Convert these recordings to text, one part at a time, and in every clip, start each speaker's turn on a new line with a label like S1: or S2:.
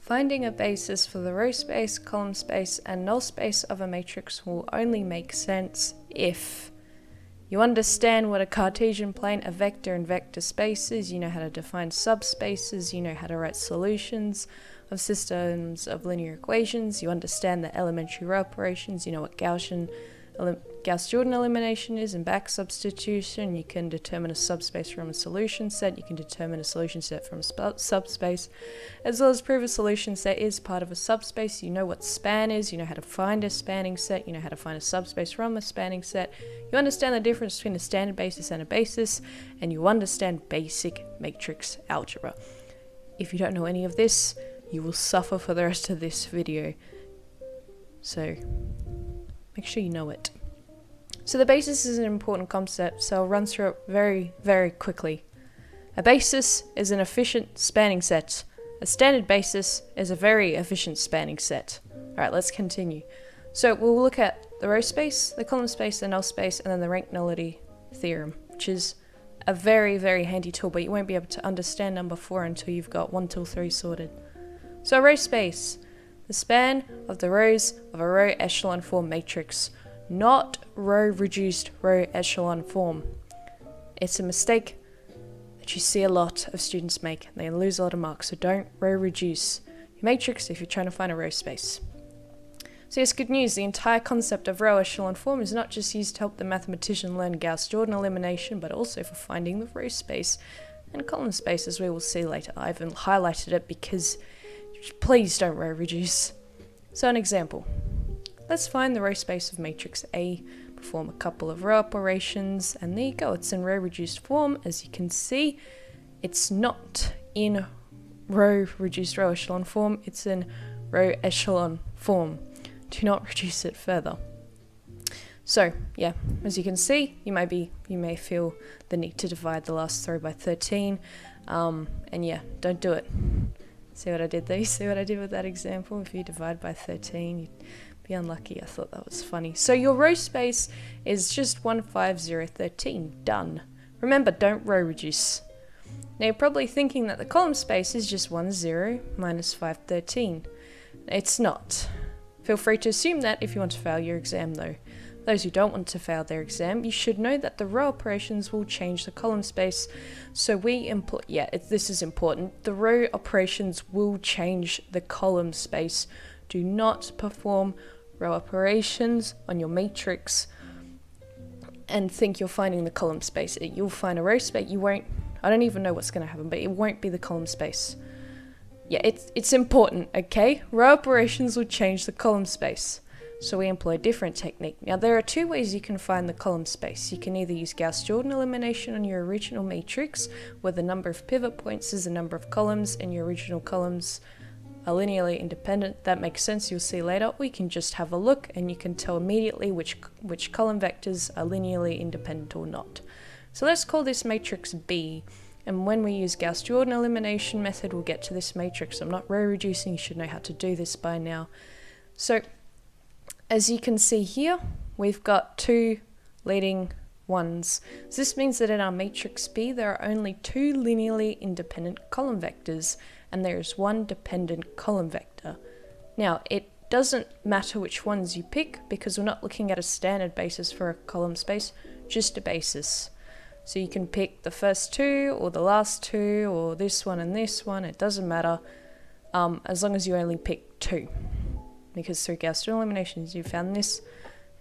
S1: Finding a basis for the row space, column space, and null space of a matrix will only make sense if you understand what a Cartesian plane, a vector, and vector space is, you know how to define subspaces, you know how to write solutions of systems of linear equations, you understand the elementary row operations, you know what Gauss-Jordan elimination is and back substitution, you can determine a subspace from a solution set, you can determine a solution set from a subspace, as well as prove a solution set is part of a subspace, you know what span is, you know how to find a spanning set, you know how to find a subspace from a spanning set, you understand the difference between a standard basis and a basis, and you understand basic matrix algebra. If you don't know any of this, you will suffer for the rest of this video. So make sure you know it. So the basis is an important concept, so I'll run through it very, very quickly. A basis is an efficient spanning set. A standard basis is a very efficient spanning set. Alright, let's continue. So we'll look at the row space, the column space, the null space, and then the Rank-Nullity Theorem, which is a very, very handy tool, but you won't be able to understand number 4 until you've got 1 till 3 sorted. So row space, the span of the rows of a row echelon form matrix, not row reduced row echelon form. It's a mistake that you see a lot of students make, and they lose a lot of marks, so don't row reduce your matrix if you're trying to find a row space. So yes, good news, the entire concept of row echelon form is not just used to help the mathematician learn Gauss-Jordan elimination, but also for finding the row space and column space, as we will see later. I've highlighted it because please don't row reduce. So an example. Let's find the row space of matrix A, perform a couple of row operations, and there you go, it's in row reduced form. As you can see, it's not in row reduced row echelon form, it's in row echelon form. Do not reduce it further. So yeah, as you can see, you may feel the need to divide the last row by 13, and yeah, don't do it. See what I did there? You see what I did with that example? If you divide by 13, you'd be unlucky. I thought that was funny. So your row space is just 15013. Done. Remember, don't row reduce. Now you're probably thinking that the column space is just 10 minus 513. It's not. Feel free to assume that if you want to fail your exam though. Those who don't want to fail their exam, you should know that the row operations will change the column space. So this is important. The row operations will change the column space. Do not perform row operations on your matrix and think you're finding the column space. You'll find a row space. I don't even know what's going to happen, but it won't be the column space. Yeah, it's important, okay? Row operations will change the column space. So we employ a different technique. Now there are two ways you can find the column space. You can either use Gauss-Jordan elimination on your original matrix, where the number of pivot points is the number of columns and your original columns are linearly independent. That makes sense, you'll see later. Or you can just have a look and you can tell immediately which column vectors are linearly independent or not. So let's call this matrix B. And when we use Gauss-Jordan elimination method, we'll get to this matrix. I'm not row reducing, you should know how to do this by now. So as you can see here, we've got two leading ones. So this means that in our matrix B, there are only two linearly independent column vectors, and there is one dependent column vector. Now, it doesn't matter which ones you pick, because we're not looking at a standard basis for a column space, just a basis. So you can pick the first two, or the last two, or this one and this one, it doesn't matter, as long as you only pick two. Because through Gauss-Jordan eliminations you found this.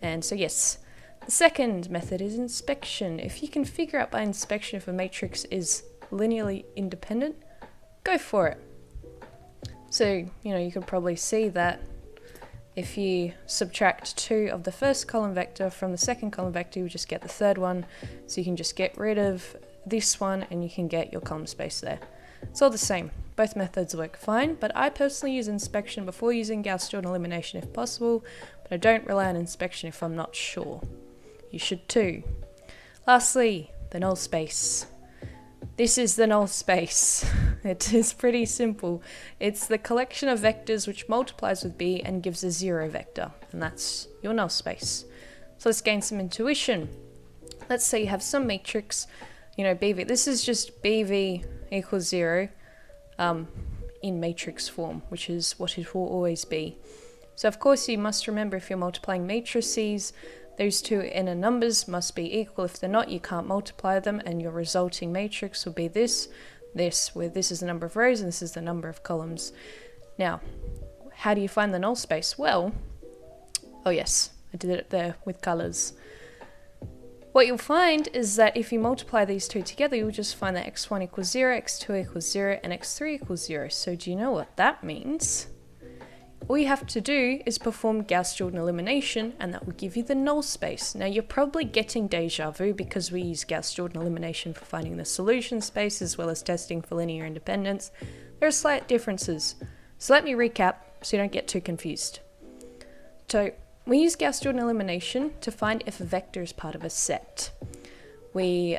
S1: And so yes, the second method is inspection. If you can figure out by inspection if a matrix is linearly independent, go for it. So, you could probably see that if you subtract 2 of the first column vector from the second column vector, you just get the third one. So you can just get rid of this one and you can get your column space there. It's all the same. Both methods work fine, but I personally use inspection before using Gauss-Jordan elimination if possible, but I don't rely on inspection if I'm not sure. You should too. Lastly, the null space. This is the null space. It is pretty simple. It's the collection of vectors which multiplies with B and gives a 0 vector, and that's your null space. So let's gain some intuition. Let's say you have some matrix, BV. This is just BV equals 0. in matrix form, which is what it will always be. So of course you must remember, if you're multiplying matrices, those two inner numbers must be equal. If they're not, you can't multiply them, and your resulting matrix will be this, where this is the number of rows and this is the number of columns. Now, how do you find the null space? Well, oh yes, I did it there with colors. What you'll find is that if you multiply these two together, you'll just find that x1 equals 0, x2 equals 0, and x3 equals 0. So do you know what that means? All you have to do is perform Gauss-Jordan elimination, and that will give you the null space. Now you're probably getting deja vu because we use Gauss-Jordan elimination for finding the solution space as well as testing for linear independence. There are slight differences. So let me recap so you don't get too confused. So we use Gauss-Jordan elimination to find if a vector is part of a set. We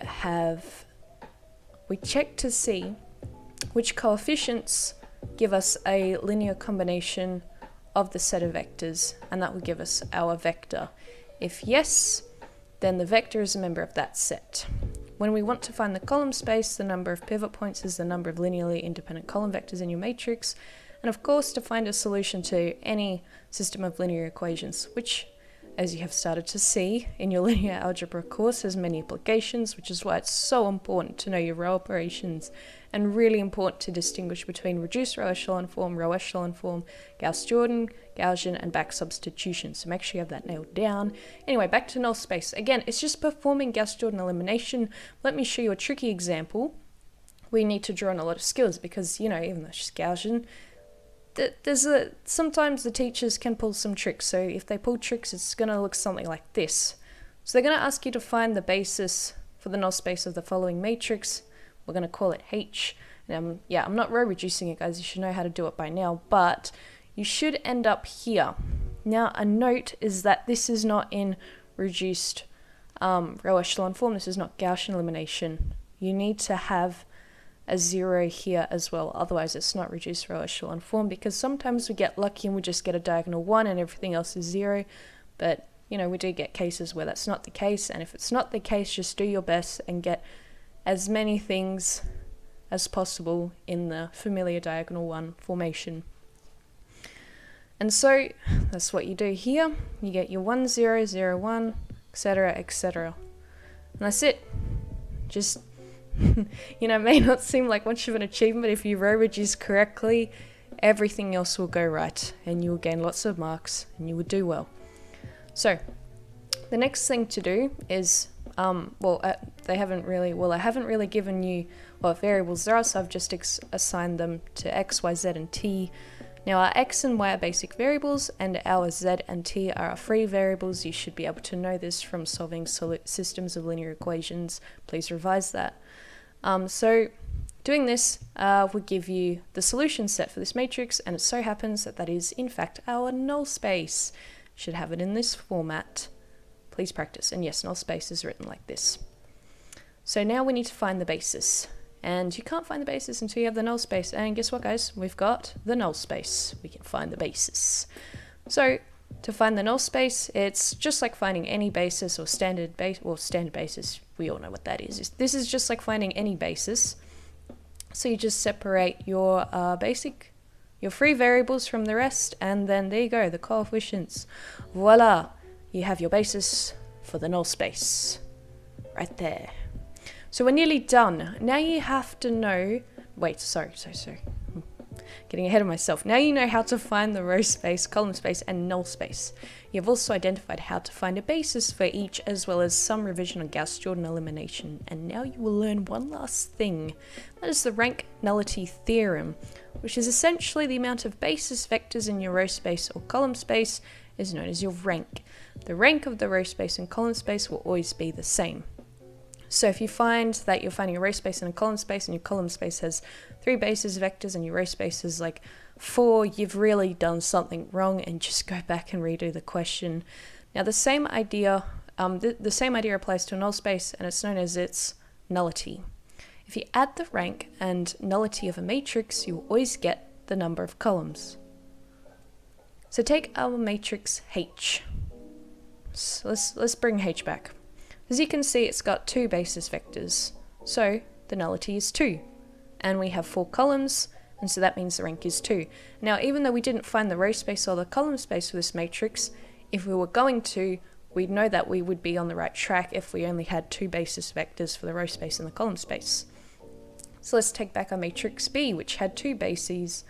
S1: check to see which coefficients give us a linear combination of the set of vectors, and that will give us our vector. If yes, then the vector is a member of that set. When we want to find the column space, the number of pivot points is the number of linearly independent column vectors in your matrix, and of course to find a solution to any system of linear equations, which, as you have started to see in your linear algebra course, has many applications, which is why it's so important to know your row operations, and really important to distinguish between reduced row echelon form, Gauss-Jordan, Gaussian, and back substitution. So make sure you have that nailed down. Anyway, back to null space. Again, it's just performing Gauss-Jordan elimination. Let me show you a tricky example. We need to draw on a lot of skills because, you know, even though it's just Gaussian, sometimes the teachers can pull some tricks. So if they pull tricks, it's going to look something like this. So they're going to ask you to find the basis for the null space of the following matrix. We're going to call it H. And I'm not row reducing it, guys. You should know how to do it by now, but you should end up here. Now, a note is that this is not in reduced row echelon form. This is not Gaussian elimination. You need to have a 0 here as well, otherwise it's not reduced row echelon form, because sometimes we get lucky and we just get a diagonal 1 and everything else is 0, but you know, we do get cases where that's not the case, and if it's not the case, just do your best and get as many things as possible in the familiar diagonal 1 formation. And so that's what you do here. You get your 1 0 0 1, etc., etc., and that's it. Just you know, it may not seem like much of an achievement. If you row reduce correctly, everything else will go right and you will gain lots of marks and you will do well. So the next thing to do is I haven't really given you what variables there are, so I've just assigned them to x, y, z, and t. Now our x and y are basic variables and our z and t are our free variables. You should be able to know this from solving systems of linear equations. Please revise that. So doing this will give you the solution set for this matrix, and it so happens that that is in fact our null space. Should have it in this format. Please practice. And yes, null space is written like this. So now we need to find the basis, and you can't find the basis until you have the null space. And guess what, guys? We've got the null space. We can find the basis. So to find the null space, it's just like finding any basis or standard basis. We all know what that is. This is just like finding any basis. So you just separate your your free variables from the rest, and then there you go, the coefficients. Voila, you have your basis for the null space right there. So we're nearly done. Now you have to know, sorry. Getting ahead of myself. Now you know how to find the row space, column space, and null space. You've also identified how to find a basis for each, as well as some revision on Gauss-Jordan elimination. And now you will learn one last thing. That is the Rank-Nullity Theorem, which is essentially the amount of basis vectors in your row space or column space is known as your rank. The rank of the row space and column space will always be the same. So if you find that you're finding a row space and a column space, and your column space has 3 basis vectors and your row space is like 4, you've really done something wrong, and just go back and redo the question. Now the same idea applies to a null space, and it's known as its nullity. If you add the rank and nullity of a matrix, you will always get the number of columns. So take our matrix H. So let's bring H back. As you can see, it's got 2 basis vectors, so the nullity is 2. And we have 4 columns, and so that means the rank is 2. Now, even though we didn't find the row space or the column space for this matrix, if we were going to, we'd know that we would be on the right track if we only had 2 basis vectors for the row space and the column space. So let's take back our matrix B, which had 2 bases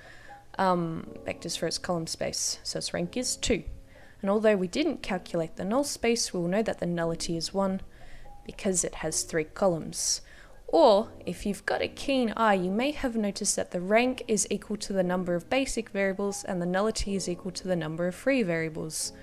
S1: vectors for its column space, so its rank is 2. And although we didn't calculate the null space, we'll know that the nullity is 1 because it has 3 columns. Or, if you've got a keen eye, you may have noticed that the rank is equal to the number of basic variables and the nullity is equal to the number of free variables.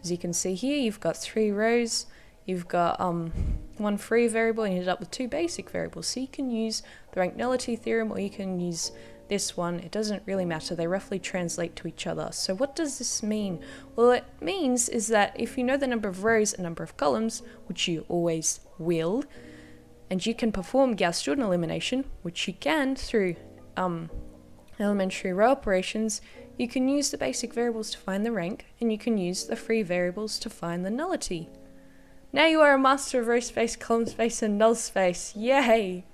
S1: As you can see here, you've got 3 rows, you've got 1 free variable, and you end up with 2 basic variables. So you can use the Rank-Nullity Theorem, or you can use this one. It doesn't really matter, they roughly translate to each other. So what does this mean? Well, what it means is that if you know the number of rows and number of columns, which you always will, and you can perform Gauss-Jordan elimination, which you can through elementary row operations, you can use the basic variables to find the rank, and you can use the free variables to find the nullity. Now you are a master of row space, column space, and null space. Yay!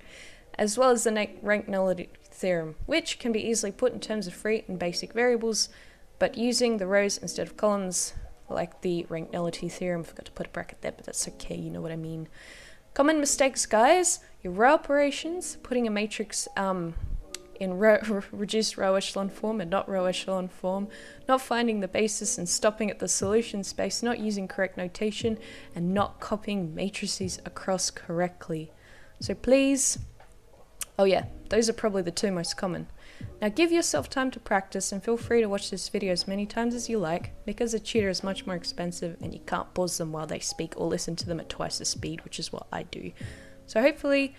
S1: As well as the Rank-Nullity Theorem, which can be easily put in terms of free and basic variables, but using the rows instead of columns, like the Rank-Nullity Theorem. I forgot to put a bracket there, but that's okay, you know what I mean. Common mistakes, guys: your row operations, putting a matrix in reduced row echelon form and not row echelon form, not finding the basis and stopping at the solution space, not using correct notation, and not copying matrices across correctly. So please, oh yeah, those are probably the 2 most common. Now give yourself time to practice and feel free to watch this video as many times as you like, because a tutor is much more expensive and you can't pause them while they speak or listen to them at twice the speed, which is what I do. So hopefully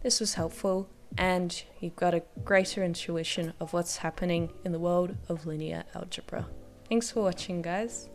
S1: this was helpful and you've got a greater intuition of what's happening in the world of linear algebra. Thanks for watching, guys.